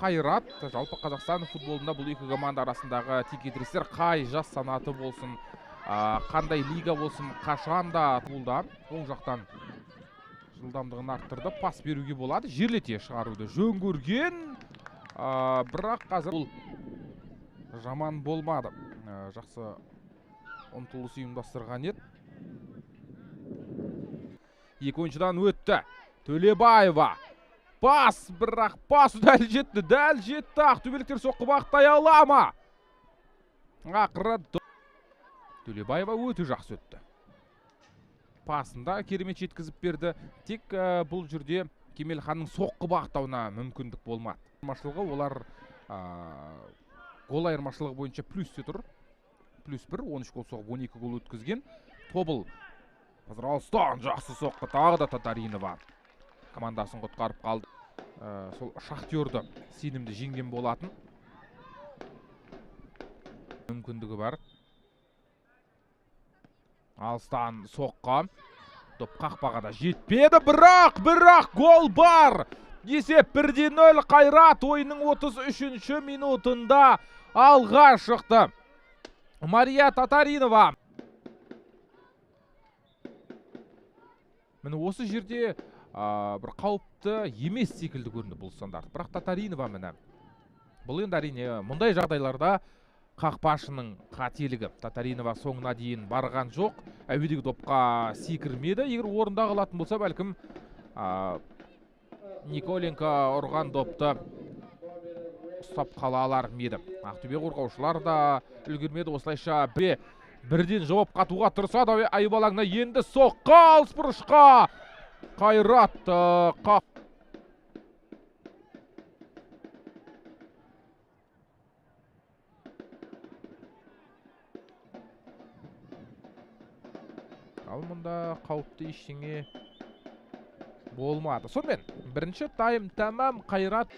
Қайрат. Жалпы Қазақстан футболында бұл екі команда арасындағы текетірестер қай жас санаты болсын, қандай лига болсын, қашанда футболда оң жақтан жылдамдығын арттырды, пас беруге болады, жерлете шығаруды жөн көрген. Бірақ қазір бұл жаман болмады. Жақсы ұмтылыс ұйымдастырған еді. Екі ойыншыдан өтті. Төлебаева. Пас, бірақ пас дәл жетті. Ақтөбеліктер соққы бағыттай ала ма? Ақыры Төлебаева өте жақсы өтті. Пасында керемет жеткізіп берді. Тек бұл жерде Кемелханның соққы бағыттауына мүмкіндік болмады. Олар гол айырмашылығы бойынша плюсте тұр. Плюс 1, 13 гол соғып 12 гол өткізген. Тобыл Алыстан жақсы соққы, тағы да Татаринова командасын құтқарып қалды. Сол Шахтерді сенімді жеңген болатын. Мүмкіндігі бар. Алыстан соққы. Топ қақпаға да жетпеді, бірақ гол бар. Есеп 1-0. Қайрат ойынның 33-ші минутында алға шықты. Мария Татаринова. Міне осы жерде бір қауіпті емес секілді көрінді бұл стандарт. Бірақ Татаринова міне. Бұл енді әрине мұндай жағдайларда қақпашының қателігі. Татаринова соңына дейін барған жоқ. Әуедегі допқа секірмеді. Егер орында қалатын болса, бәлкім Николенко ұрған допты ұстап қала алар еді. Ақтөбе қорғаушылар да үлгермеді. Осылайша бірден жауап қатуға тырысады. Айбалаңна енді соққы алыс бұрышқа. Қайрат ал мұнда қауіпті ештеңе болмады. Сонымен бірінші тайм тәмам. Қайрат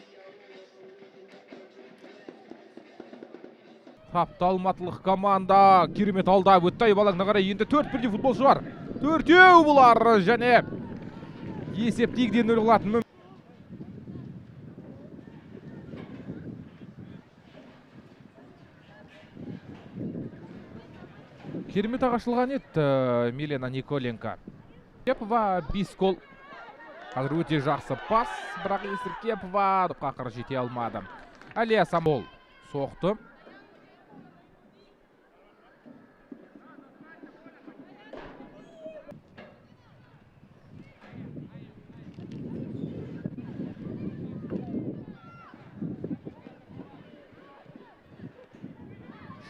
Тапты алматылық команда. Керемет алда өтті. Айбалаңна қарай енді 4-1 футболшы бар. 4-еу бұлар және есеп 2-0 қылатын мүмкін. Керемет ағашылған еді Милена Николенко. Кепова 5 гол. Қазір өте жақсы пас, бірақ Кепова қақыр жете алмады. Әлия Самол соқты.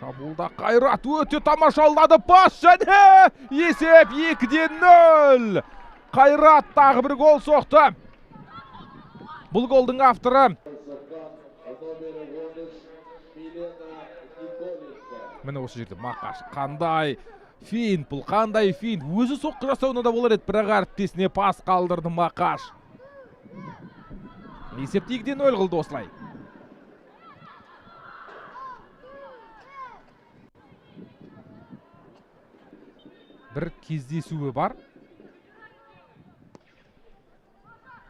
Шабуылда Қайрат өте тамашалады, пас және есеп 2-0. Қайрат тағы бір гол соқты. Бұл голдың авторы міне осы жерде Мақаш. Қандай финт бұл, қандай финт. Өзі соққы жасауына да болар еді, бірақ әріптесіне пас қалдырды Мақаш. Есеп 2-0 қылды осылай. Бір кездесуі бар.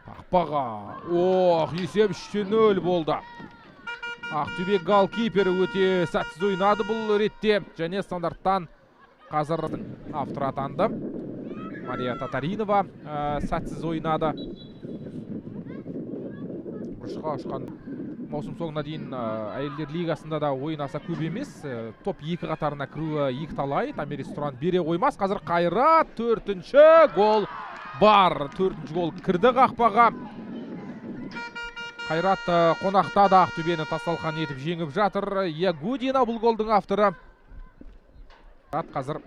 Қақпаға. Есеп 3-0 болды. Ақтөбе голкипері өте сәтсіз ойнады бұл ретте. Және стандарттан қазір автор атанды. Мария Татаринова сәтсіз ойнады. Бұрышқа ұшқан маусым соңына дейін әйелдер лигасында да ойнаса көп емес. Топ 2 қатарына кіруі 2 талай. Тамерис Тұран бере қоймас. Қазір Қайрат 4-ші гол бар. 4-ші гол кірді қақпаға. Қайрат қонақта да Ақтөбені тасталқан етіп жеңіп жатыр. Ягудина бұл голдың авторы. Қазір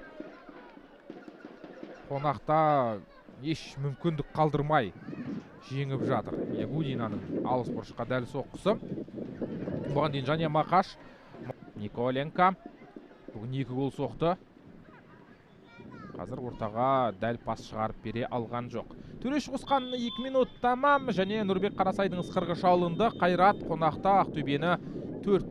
қонақта еш мүмкіндік қалдырмай жеңіп жатыр. Ягудинаның алыс бұрышқа дәл соққысы. Бұған дейін және Мақаш. Николенко. Бүгін 2 гол соқты. Қазір ортаға дәл пас шығарып бере алған жоқ. Төреш қосқан 2 минут тамам. Және Нұрбек Қарасайдың ысқырғы шалынды. Қайрат қонақта Ақтөбені 4.